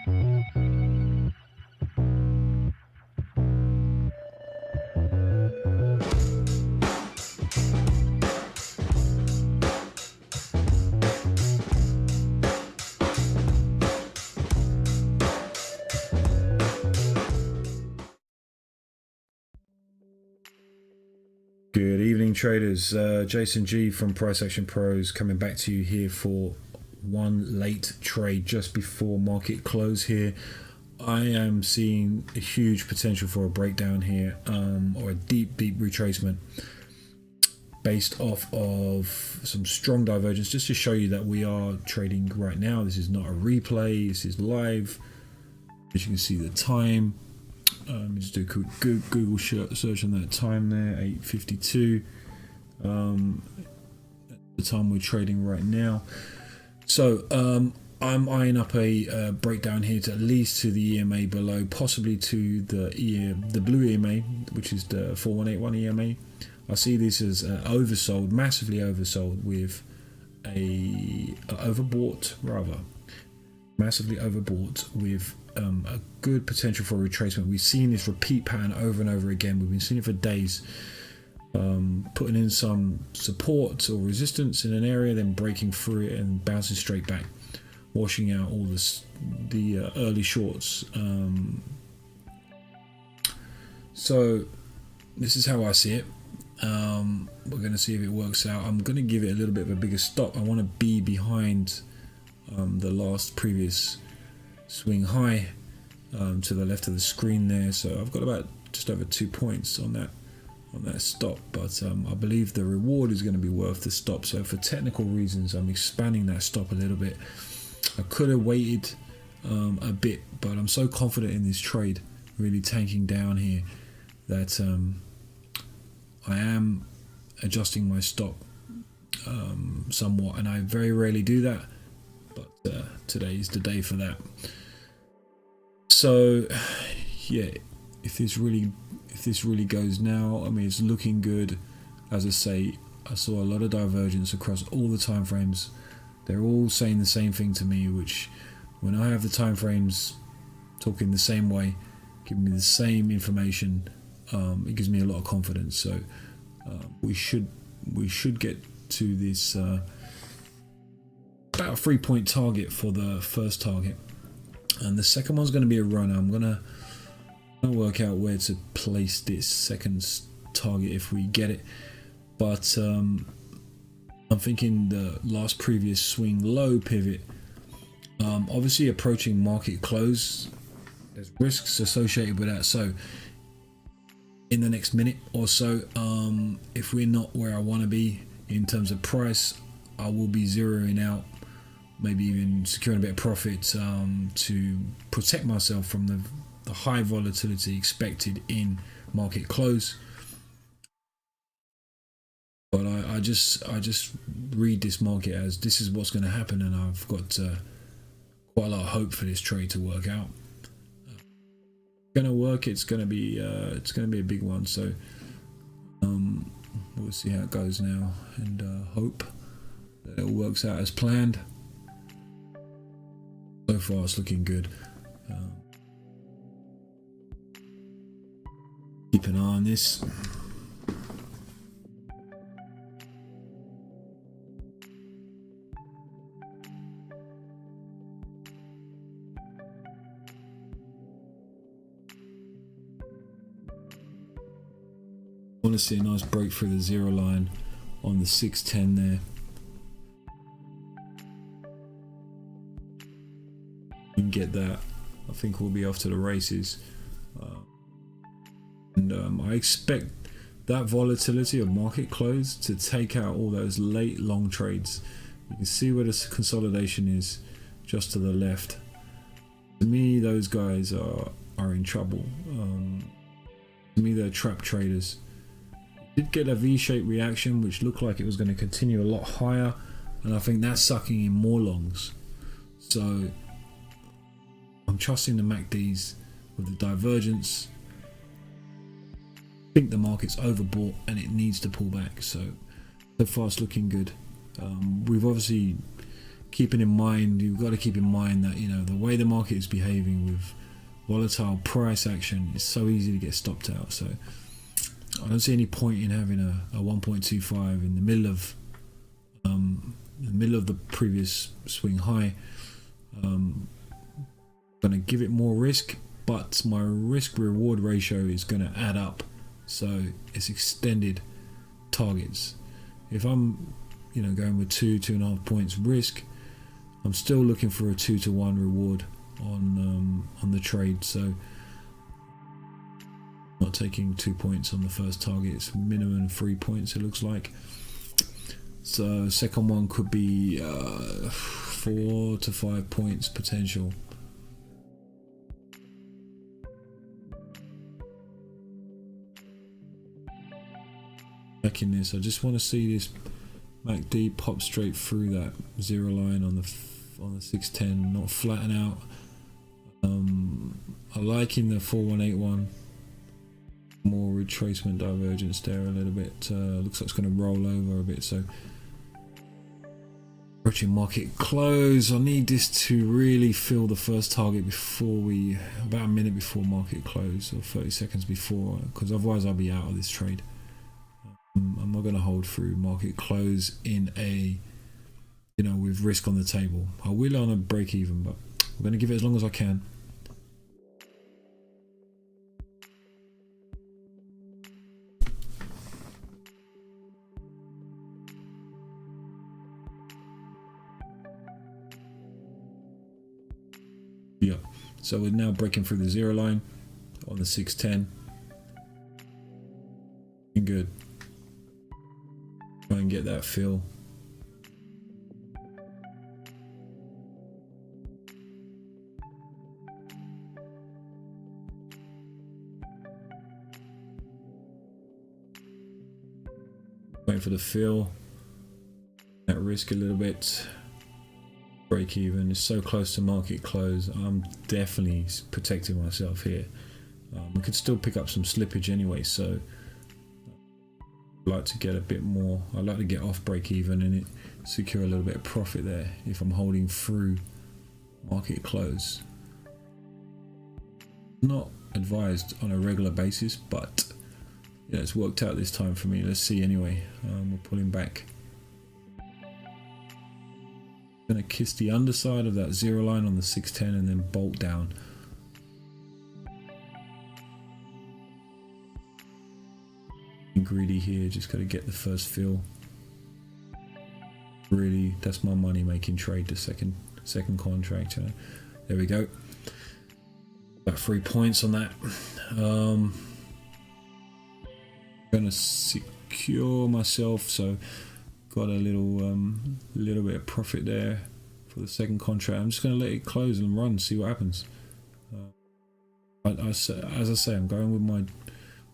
Good evening, traders. Jason G from Price Action Pros coming back to you here for one late trade just before market close here. I am seeing a huge potential for a breakdown here, or a deep retracement based off of some strong divergence, just to show you that we are trading right now. This is not a replay, this is live. As you can see, the time. Just do a quick Google search on that time there, 8:52. The time we're trading right now. So I'm eyeing up a breakdown here to at least to the EMA below, possibly to the blue EMA, which is the 4181 EMA. I see this as oversold, massively oversold, with massively overbought with a good potential for retracement. We've seen this repeat pattern over and over again. We've been seeing it for days, putting in some support or resistance in an area, then breaking through it and bouncing straight back, washing out all the early shorts. So this is how I see it. We're going to see if it works out. I'm going to give it a little bit of a bigger stop. I want to be behind the last previous swing high to the left of the screen there. So I've got about just over 2 points on that stop, but I believe the reward is going to be worth the stop. So for technical reasons, I'm expanding that stop a little bit. I could have waited a bit, but I'm so confident in this trade really tanking down here that I am adjusting my stop somewhat, and I very rarely do that, but today is the day for that. So yeah, if this really goes now, I mean, it's looking good. As I say, I saw a lot of divergence across all the time frames. They're all saying the same thing to me, which when I have the time frames talking the same way, giving me the same information, it gives me a lot of confidence. So we should get to this about a 3-point target for the first target, and the second one's going to be a runner. I'm gonna work out where to place this second target if we get it, but I'm thinking the last previous swing low pivot, obviously approaching market close, there's risks associated with that. So in the next minute or so, if we're not where I want to be in terms of price, I will be zeroing out, maybe even securing a bit of profit to protect myself from the high volatility expected in market close. But I just read this market as this is what's going to happen, and I've got quite a lot of hope for this trade to work out. Going to work. It's going to be a big one. So we'll see how it goes now, and hope that it all works out as planned. So far, it's looking good. Keep an eye on this. I want to see a nice break through the zero line on the 610 there. And get that, I think we'll be off to the races. And I expect that volatility of market close to take out all those late long trades. You can see where this consolidation is just to the left. To me, those guys are in trouble. To me, they're trap traders. Did get a V-shaped reaction which looked like it was going to continue a lot higher, and I think that's sucking in more longs. So I'm trusting the MACDs with the divergence. I think the market's overbought and it needs to pull back. So far it's looking good. We've obviously keeping in mind, you've got to keep in mind that, you know, the way the market is behaving with volatile price action, it's so easy to get stopped out. So I don't see any point in having a 1.25 in the middle of the previous swing high. Gonna give it more risk, but my risk reward ratio is gonna add up, so it's extended targets. If I'm, you know, going with 2.5 points risk, I'm still looking for a 2-to-1 reward on the trade. So not taking 2 points on the first target, it's minimum 3 points it looks like. So second one could be 4 to 5 points potential. Back in this, I just want to see this MACD pop straight through that zero line on the 610, not flatten out. I like in the 4181 more retracement divergence there a little bit. Looks like it's going to roll over a bit. So approaching market close, I need this to really fill the first target about a minute before market close, or 30 seconds before, because otherwise I'll be out of this trade. I'm not going to hold through market close in a, you know, with risk on the table. I will on a break even, but I'm going to give it as long as I can. Yeah, so we're now breaking through the zero line on the 610. Good. Try and get that fill. Waiting for the fill. At risk a little bit. Break even is so close to market close. I'm definitely protecting myself here. I could still pick up some slippage anyway, so I'd like to get a bit more. I'd like to get off break even and secure a little bit of profit there if I'm holding through market close. Not advised on a regular basis, but yeah, it's worked out this time for me. Let's see anyway. We're pulling back. Gonna kiss the underside of that zero line on the 610 and then bolt down. Greedy here, just got to get the first fill. Really, that's my money making trade, the second contract. There we go. About 3 points on that. Gonna secure myself, so got a little bit of profit there for the second contract. I'm just gonna let it close and run, see what happens. As I say, I'm going with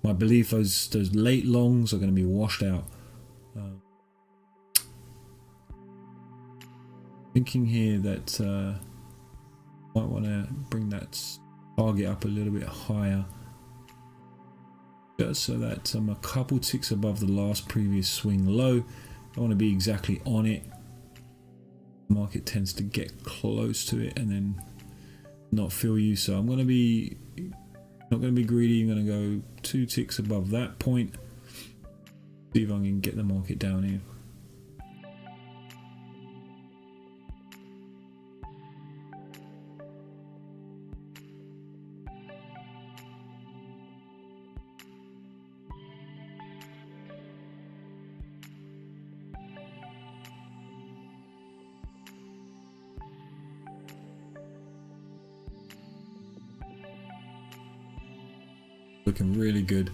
my belief those late longs are going to be washed out. Thinking here that might want to bring that target up a little bit higher, just so that I'm a couple ticks above the last previous swing low. I want to be exactly on it. The market tends to get close to it and then not feel you, so I'm going to be not going to be greedy. I'm going to go 2 ticks above that point. See if I can get the market down here. Looking really good.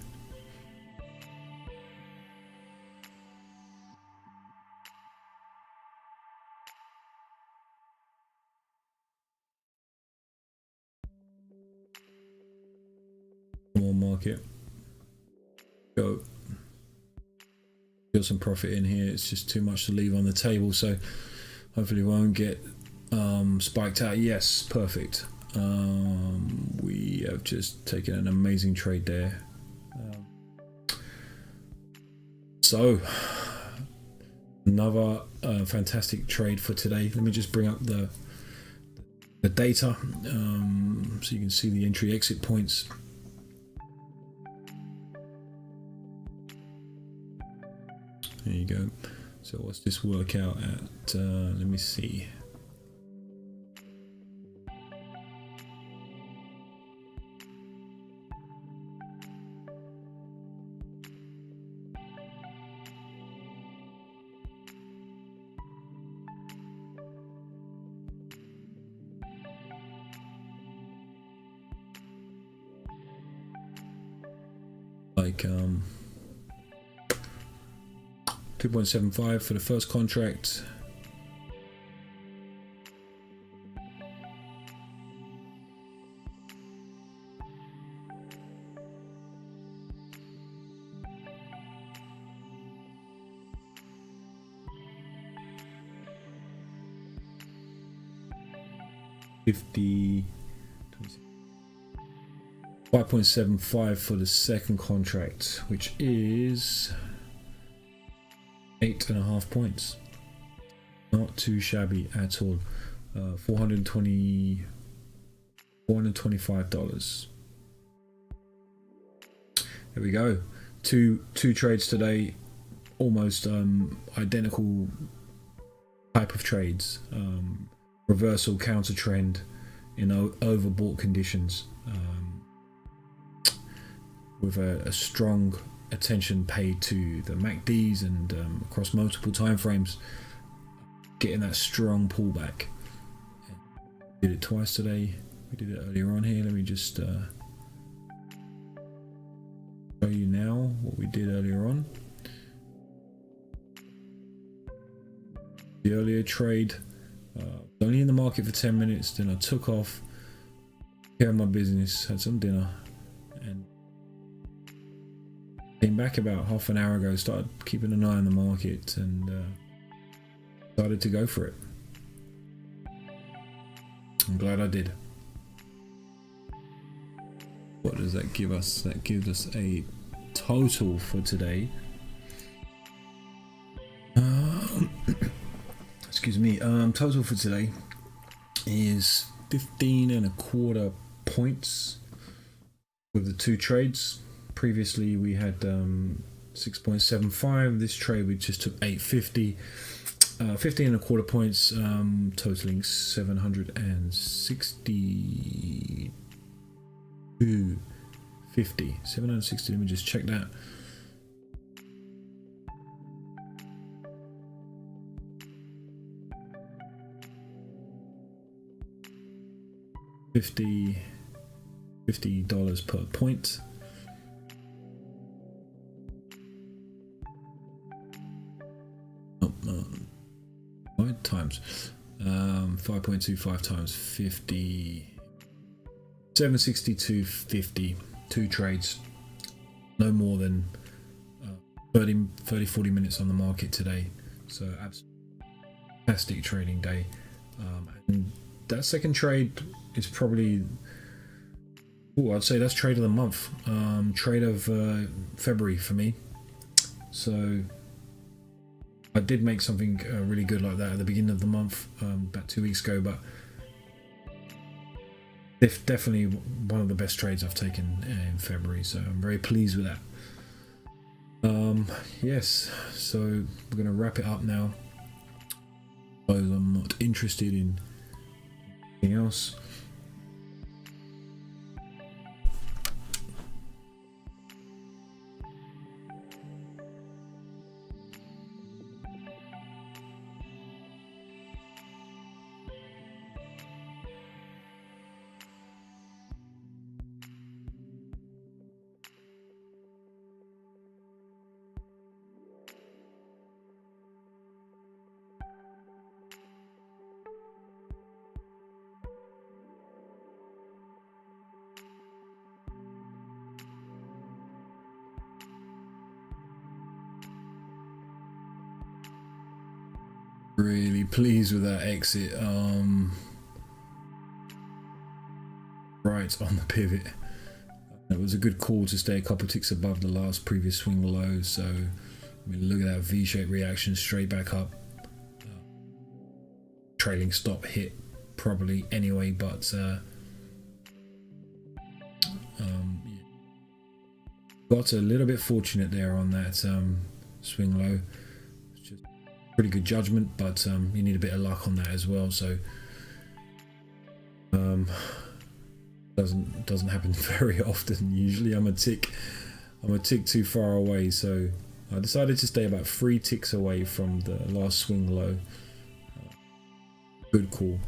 More market. Go. Got some profit in here. It's just too much to leave on the table, so hopefully we won't get spiked out. Yes, perfect. We have just taken an amazing trade there. Another fantastic trade for today. Let me just bring up the data so you can see the entry exit points. There you go. So what's this work out at? Let me see. Like 2.75 for the first contract. $50. 5.75 for the second contract, which is 8.5 points. Not too shabby at all. $425. There we go. Two trades today, almost identical type of trades. Reversal, counter trend in overbought conditions. With a strong attention paid to the MACDs and across multiple time frames, getting that strong pullback. Did it twice today. We did it earlier on here. Let me just show you now what we did earlier on. The earlier trade, only in the market for 10 minutes, then I took off, care of my business, had some dinner, and came back about half an hour ago, started keeping an eye on the market, and started to go for it. I'm glad I did. What does that give us? That gives us a total for today. Excuse me. Total for today is 15.25 points with the two trades. Previously we had 6.75. This trade we just took 850. 15.25 points, totaling 762.50. 760. Let me just check that. $50 per point. Times 5.25 times 50, 762.50. Two trades, no more than 30-40 minutes on the market today. So absolutely fantastic trading day. And that second trade is probably, I'd say that's trade of the month, trade of February for me. So I did make something really good like that at the beginning of the month, about 2 weeks ago, but definitely one of the best trades I've taken in February, so I'm very pleased with that. Yes, so we're going to wrap it up now. I'm not interested in anything else. Really pleased with that exit. Right on the pivot. It was a good call to stay a couple ticks above the last previous swing low, so I mean, look at that V-shaped reaction straight back up. Trailing stop hit probably anyway, but got a little bit fortunate there on that swing low. It's just pretty good judgment, but you need a bit of luck on that as well. So doesn't happen very often. Usually I'm a tick too far away, so I decided to stay about 3 ticks away from the last swing low. Good call.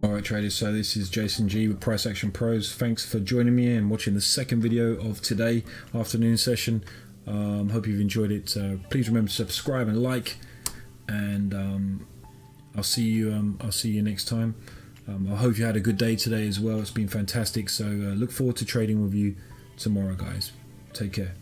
Alright traders, so this is Jason G with Price Action Pros. Thanks for joining me and watching the second video of today afternoon session. Hope you've enjoyed it. Please remember to subscribe and like, and I'll see you next time. I hope you had a good day today as well. It's been fantastic, so look forward to trading with you tomorrow, guys. Take care.